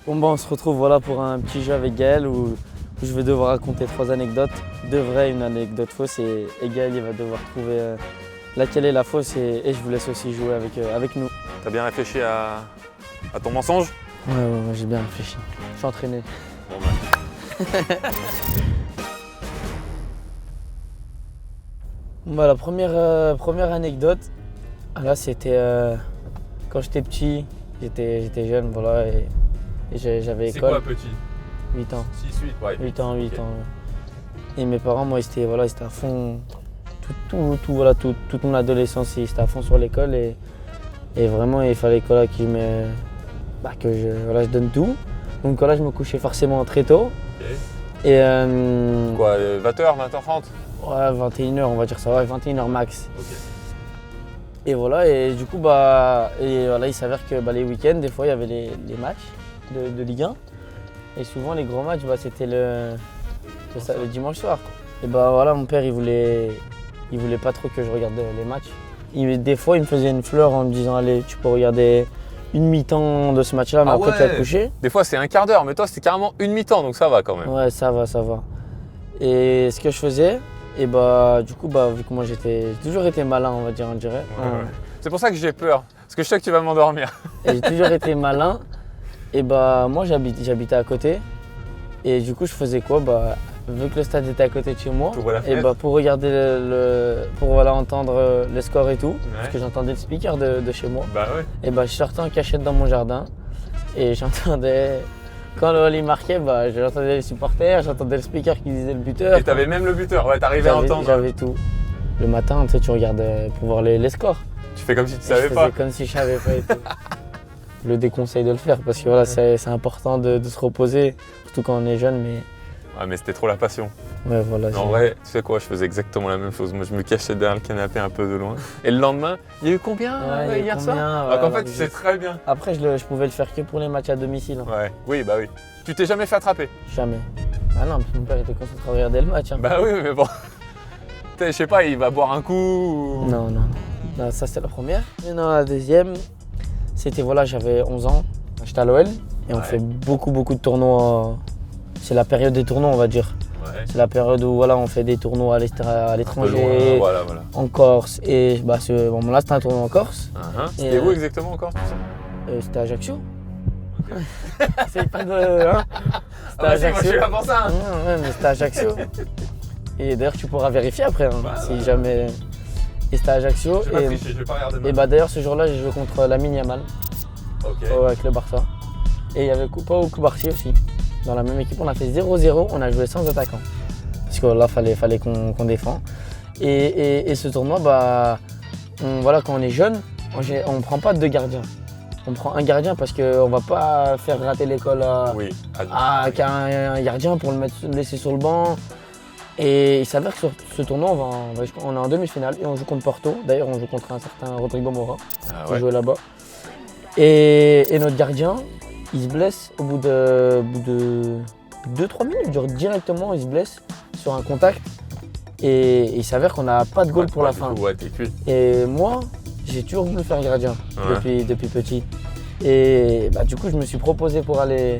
Bon bah on se retrouve voilà pour un petit jeu avec Gaël où je vais devoir raconter 3 anecdotes, 2 vraies, une anecdote fausse et Gaël il va devoir trouver laquelle est la fausse et je vous laisse aussi jouer avec nous. T'as bien réfléchi à ton mensonge? Ouais, j'ai bien réfléchi. Je suis entraîné. Bon bah. Bah, la première anecdote, là c'était quand j'étais petit, j'étais jeune voilà et j'avais C'est école. quoi petit? 8 ans. 6, 8, ouais. 8 ans. Ok. Et mes parents, moi, ils étaient à fond, toute mon adolescence, ils étaient à fond sur l'école et vraiment, il fallait que je donne tout. Donc là, je me couchais forcément très tôt. Ok. Et Quoi, 20h, 20h30? ouais, 21h, on va dire ça, ouais, 21h max. Ok. Et voilà, et du coup, il s'avère que les week-ends, des fois, il y avait les matchs de Ligue 1. Et souvent, les gros matchs, c'était le dimanche soir. Et voilà, mon père, il voulait pas trop que je regarde les matchs. Des fois, il me faisait une fleur en me disant, allez, tu peux regarder une mi-temps de ce match-là, mais après, tu vas te coucher. Des fois, c'est un quart d'heure, mais toi, c'était carrément une mi-temps, donc ça va quand même. Ouais, ça va. Et ce que je faisais, et du coup, vu que moi, j'ai toujours été malin, on va dire, on dirait. Ouais. C'est pour ça que j'ai peur, parce que je sais que tu vas m'endormir. Et j'ai toujours été malin. Et moi, j'habitais à côté. Et du coup, je faisais quoi? Vu que le stade était à côté de chez moi, et pour regarder pour entendre le score et tout, parce que j'entendais le speaker de chez moi. Bah ouais. Et je sortais en cachette dans mon jardin et j'entendais, quand le Oli marquait, j'entendais les supporters, j'entendais le speaker qui disait le buteur. Et t'avais même le buteur, ouais, t'arrivais à entendre. J'avais tout. Le matin, tu regardais pour voir les scores. Tu fais comme si tu savais pas. Je faisais comme si je savais pas et tout. Je le déconseille de le faire parce que c'est important de se reposer, surtout quand on est jeune. Ouais, mais c'était trop la passion. Ouais, voilà. En vrai, tu sais quoi, je faisais exactement la même chose. Moi, je me cachais derrière le canapé un peu de loin. Et le lendemain, il y a eu combien hier soir? Donc en fait, tu sais très bien. Après, je pouvais le faire que pour les matchs à domicile. Hein. Ouais, oui, bah oui. Tu t'es jamais fait attraper? Jamais. Ah non, mon père était concentré à regarder le match. Hein. Bah oui, mais bon. Je sais pas, il va boire un coup ou... Non, ça c'est la première. Et non, la deuxième, c'était j'avais 11 ans, j'étais à l'OL et on fait beaucoup de tournois. C'est la période des tournois, on va dire. Ouais. C'est la période où on fait des tournois à l'étranger, voilà. en Corse. Et ce moment-là, c'était un tournoi en Corse. C'était où exactement encore? C'était à Ajaccio. Okay. C'est pas de. Hein, c'était à Ajaccio. Moi, je suis là pour ça. Hein. Ouais, mais c'était à Ajaccio. Et d'ailleurs, tu pourras vérifier après, si jamais. Et c'était à Ajaccio. Je vais pas tricher, je vais pas regarder le match. Et d'ailleurs, ce jour-là, j'ai joué contre Lamine Yamal. Avec le Barça. Et il y avait Coupa ou Koubarchi aussi. Dans la même équipe, on a fait 0-0, on a joué sans attaquant. Parce que là, fallait qu'on défend. Et ce tournoi, quand on est jeune, on ne prend pas 2 gardiens. On prend un gardien parce qu'on ne va pas faire rater l'école à un gardien pour le laisser sur le banc. Et il s'avère que sur ce tournoi, on est en demi-finale et on joue contre Porto. D'ailleurs, on joue contre un certain Rodrigo Mora qui jouait là-bas. Et notre gardien, il se blesse au bout de 2-3 minutes, genre directement il se blesse sur un contact et il s'avère qu'on n'a pas de goal pour la fin. Ouais, t'es cuit. Et moi, j'ai toujours voulu faire gardien depuis petit. Et du coup, je me suis proposé pour aller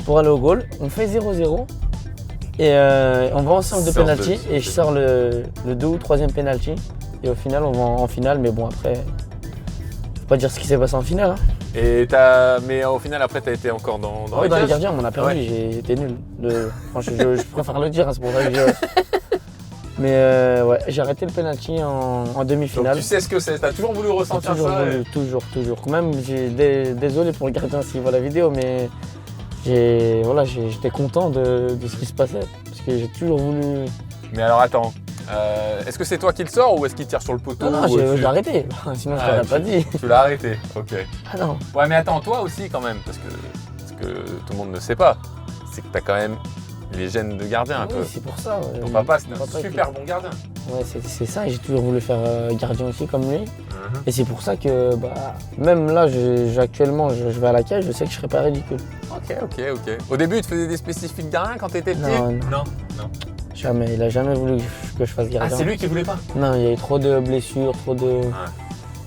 au goal. On fait 0-0 et on va en séance de penalty et je sors le 2 ou 3e penalty et au final, on va en finale. Mais bon, après, faut pas dire ce qui s'est passé en finale. Hein. Mais au final, après, t'as été encore dans les gardiens, on a perdu, j'ai été nul. Je préfère le dire, c'est pour ça que Mais j'ai arrêté le penalty en demi-finale. Donc tu sais ce que c'est, t'as toujours voulu ressentir ça? Toujours. Même, désolé pour le gardien s'il voit la vidéo, mais j'étais content de ce qui se passait. Parce que j'ai toujours voulu... Mais alors attends, est-ce que c'est toi qui le sors ou est-ce qu'il tire sur le poteau? Non, je l'ai arrêté, sinon je t'aurais pas dit. Tu l'as arrêté, ok. Ah non. Ouais, mais attends, toi aussi quand même, parce que tout le monde ne sait pas, c'est que t'as quand même les gènes de gardien un peu. Oui, c'est pour ça. Ton papa, c'est un super bon gardien. Ouais, c'est ça, et j'ai toujours voulu faire gardien aussi comme lui. Et c'est pour ça que même là, actuellement, je vais à la cage, je sais que je serai pas ridicule. Ok. Au début, tu faisais des spécifiques gardiens quand t'étais petit? Non. Jamais, il a jamais voulu que je fasse gardien. Ah, c'est lui qui voulait pas? Non, il y a eu trop de blessures,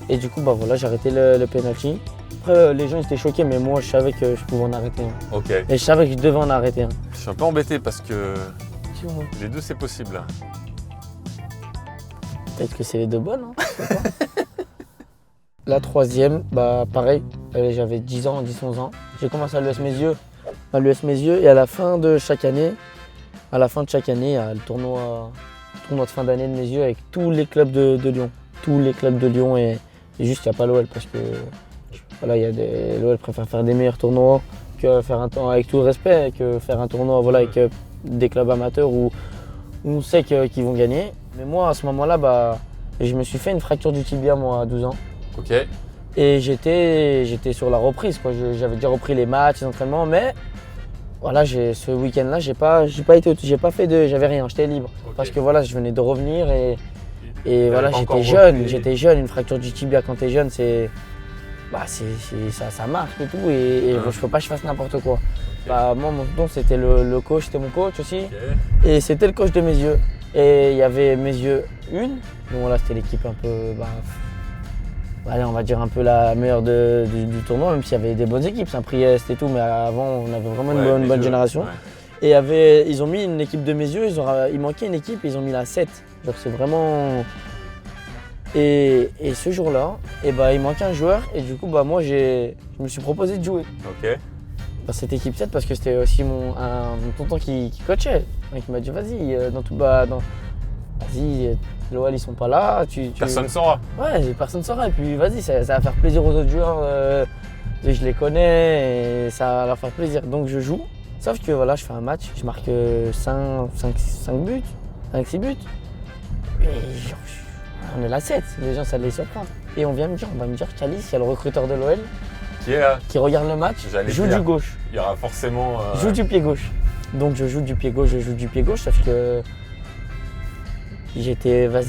Et du coup, j'ai arrêté le penalty. Après, les gens ils étaient choqués, mais moi je savais que je pouvais en arrêter un. Ok. Et je savais que je devais en arrêter un. Je suis un peu embêté parce que les deux c'est possible là. Peut-être que c'est les deux bonnes, hein, je sais pas. La troisième, bah pareil, j'avais 10 ans, 10-11 ans. J'ai commencé à l'US Mézieux et à la fin de chaque année, il y a le tournoi de fin d'année de Mézieux avec tous les clubs de Lyon. Tous les clubs de Lyon et juste il n'y a pas l'OL parce que voilà, l'OL préfère faire des meilleurs tournois que faire un tournoi avec tout le respect, que faire un tournoi voilà, avec des clubs amateurs où on sait qu'ils vont gagner. Mais moi à ce moment-là, bah, je me suis fait une fracture du tibia moi à 12 ans. Ok. Et j'étais sur la reprise, quoi. J'avais déjà repris les matchs, les entraînements, mais voilà, ce week-end-là, j'avais rien, j'étais libre. Okay. Parce que voilà, je venais de revenir et voilà, j'étais jeune, une fracture du tibia quand t'es jeune, ça marque et tout, et je peux pas que je fasse n'importe quoi. Okay. Bah, moi, mon tonton, c'était le coach, c'était mon coach aussi, okay. Et c'était le coach de Mézieux. Et il y avait Mézieux 1, donc voilà, c'était l'équipe un peu, allez, on va dire un peu la meilleure du tournoi, même s'il y avait des bonnes équipes, Saint-Priest et tout, mais avant on avait vraiment une bonne génération. Ouais. Et ils ont mis une équipe de Mézieux, il manquait une équipe, ils ont mis la 7. Genre c'est vraiment. Et ce jour-là, il manquait un joueur, et du coup moi je me suis proposé de jouer. Ok. Dans cette équipe 7 parce que c'était aussi mon tonton qui coachait. Donc il m'a dit vas-y, vas-y. L'OL ils sont pas là, personne ne saura. Ouais, personne ne saura et puis vas-y, ça va faire plaisir aux autres joueurs, je les connais et ça va leur faire plaisir. Donc je joue, sauf que voilà, je fais un match, je marque 5 buts, 5-6 buts. Et on est la 7, les gens ça les surprend. Et on va me dire, Chalice, il y a le recruteur de l'OL qui regarde le match, joue du gauche. Il y aura forcément. Joue du pied gauche. Donc je joue du pied gauche, sauf que. J'étais là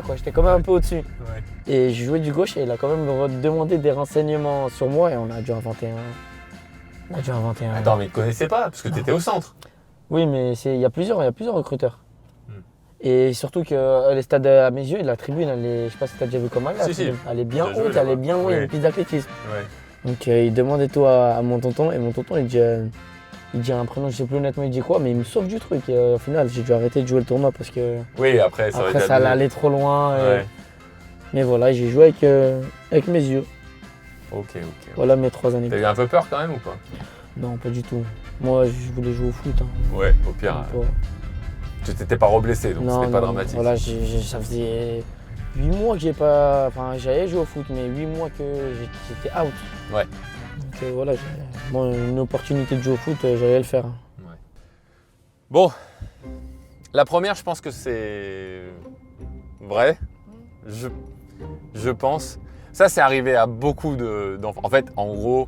quoi, j'étais quand même un peu au-dessus. Ouais. Et je jouais du gauche et il a quand même demandé des renseignements sur moi et on a dû inventer un. Attends, mais il ne connaissait pas parce que tu étais au centre. Oui, mais il y a plusieurs recruteurs. Et surtout que les stades à Mézieux, la tribune, je sais pas si tu as déjà vu comment elle est. Elle est bien haute, elle est bien loin, il y a une piste d'athlétisme. Ouais. Donc il demandait tout à mon tonton et mon tonton il dit un prénom, je sais plus honnêtement il dit quoi, mais il me sauve du truc. Et au final, j'ai dû arrêter de jouer le tournoi parce que après ça allait aller trop loin. Mais voilà, j'ai joué avec mes yeux. Ok. Voilà mes 3 années. T'as eu un peu peur quand même ou pas? Non, pas du tout. Moi, je voulais jouer au foot. Hein. Ouais, au pire. Tu t'étais pas reblessé, donc c'était pas dramatique. Voilà, ça faisait 8 mois que j'allais jouer au foot, mais 8 mois que j'étais out. Ouais. Donc voilà, une opportunité de jouer au foot, j'allais le faire. Ouais. Bon, la première, je pense que c'est vrai. Je pense. Ça, c'est arrivé à beaucoup d'enfants. En fait, en gros,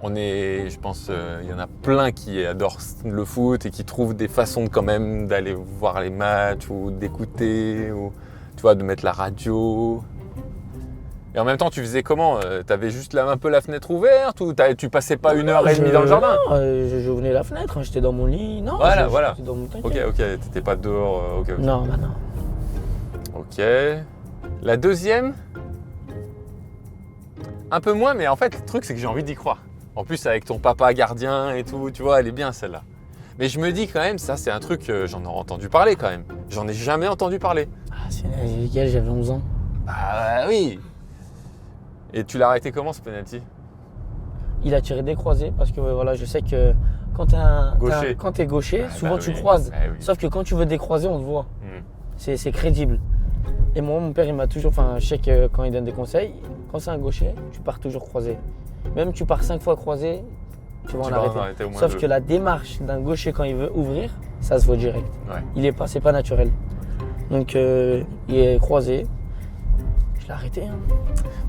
je pense, il y en a plein qui adorent le foot et qui trouvent des façons quand même d'aller voir les matchs ou d'écouter ou tu vois, de mettre la radio. Et en même temps, tu faisais comment? T'avais juste un peu la fenêtre ouverte ou tu passais pas 1h30 dans le jardin? Non, je venais la fenêtre, hein, j'étais dans mon lit. Non, voilà. J'étais dans mon ok, t'étais pas dehors. Okay. Non, bah non. Ok. La deuxième, un peu moins, mais en fait, le truc, c'est que j'ai envie d'y croire. En plus, avec ton papa gardien et tout, tu vois, elle est bien celle-là. Mais je me dis quand même, ça, c'est un truc, j'en ai entendu parler quand même. J'en ai jamais entendu parler. Ah, c'est légal, j'avais 11 ans. Ah oui. Et tu l'as arrêté comment ce penalty? Il a tiré des croisés parce que voilà, je sais que quand t'es gaucher, souvent tu croises. Oui. Sauf que quand tu veux décroiser, on te voit. C'est crédible. Et moi, mon père, il m'a toujours. Je sais que quand il donne des conseils, quand c'est un gaucher, tu pars toujours croisé. Même tu pars 5 fois croisé, tu vas en arrêter. Sauf que la démarche d'un gaucher quand il veut ouvrir, ça se voit direct. Ouais. C'est pas naturel. Donc il est croisé. Je l'ai arrêté. Hein.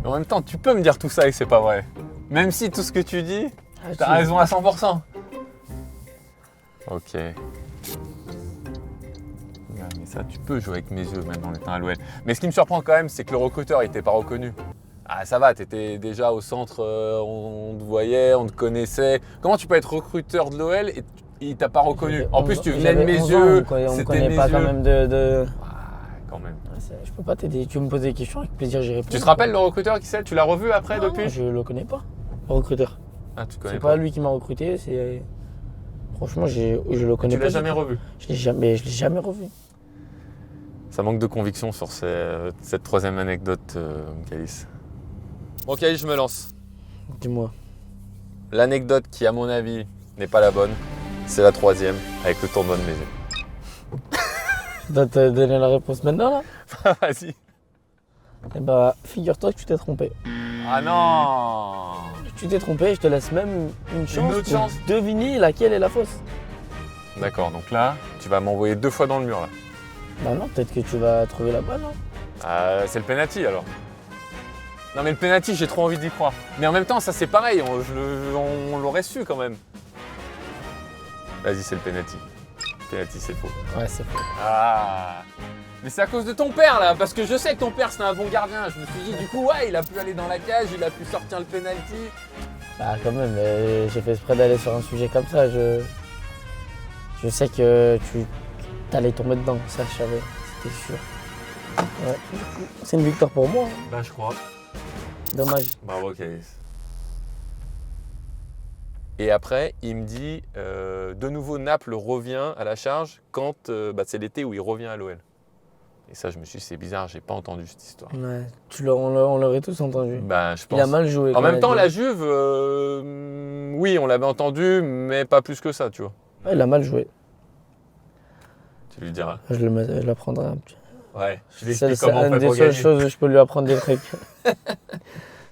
Mais en même temps, tu peux me dire tout ça et c'est pas vrai. Même si tout ce que tu dis, t'as raison à 100%. Ok. Ouais, mais ça, tu peux jouer avec mes yeux même en étant à l'OL. Mais ce qui me surprend quand même, c'est que le recruteur, il t'est pas reconnu. Ah, ça va, t'étais déjà au centre, on te voyait, on te connaissait. Comment tu peux être recruteur de l'OL et il t'a pas reconnu? En plus, tu venais de mes yeux, on me connaît pas quand même de... quand même. Je peux pas t'aider. Tu me poses des questions, avec plaisir, j'y réponds. Tu te rappelles le recruteur qui c'est? Tu l'as revu après Non, depuis? je le connais pas, le recruteur. Ah, tu connais C'est pas lui qui m'a recruté, c'est... Franchement, je le connais Tu pas. l'as jamais revu? Je l'ai jamais revu. Ça manque de conviction sur cette troisième anecdote, Calice. Bon, Calice, je me lance. Dis-moi. L'anecdote qui, à mon avis, n'est pas la bonne, c'est la troisième, avec le tournoi de maison. Tu dois te donner la réponse maintenant, là? Vas-y. Eh bah, figure-toi que tu t'es trompé. Ah non! Tu t'es trompé, je te laisse même une chance autre pour chance. deviner laquelle est la fausse. D'accord, donc là, tu vas m'envoyer 2 fois dans le mur, là. Bah non, peut-être que tu vas trouver la bonne, hein. Ah, c'est le penalty, alors. Non, mais le penalty, j'ai trop envie d'y croire. Mais en même temps, ça, c'est pareil, on l'aurait su, quand même. Vas-y, c'est le penalty. Penalty, c'est faux. Ouais, c'est faux. Ah! Mais c'est à cause de ton père là, parce que je sais que ton père c'est un bon gardien. Je me suis dit du coup ouais, il a pu aller dans la cage, il a pu sortir le penalty. Bah quand même, j'ai fait exprès d'aller sur un sujet comme ça. Je sais que tu allais tomber dedans, ça je savais, c'était sûr. Ouais, du coup, c'est une victoire pour moi, hein. Bah je crois. Dommage. Bravo Calice. Et après, il me dit de nouveau Naples revient à la charge quand c'est l'été où il revient à l'OL. Et ça, je me suis dit, c'est bizarre, j'ai pas entendu cette histoire. Ouais, on l'aurait tous entendu. Bah, je pense. Il a mal joué. En même temps, la Juve, oui, on l'avait entendu, mais pas plus que ça, tu vois. Ouais, il a mal joué. Tu lui diras. Je l'apprendrai un petit. Ouais, je lui C'est explique comment on une fait des pour seules gagner. choses où je peux lui apprendre des trucs.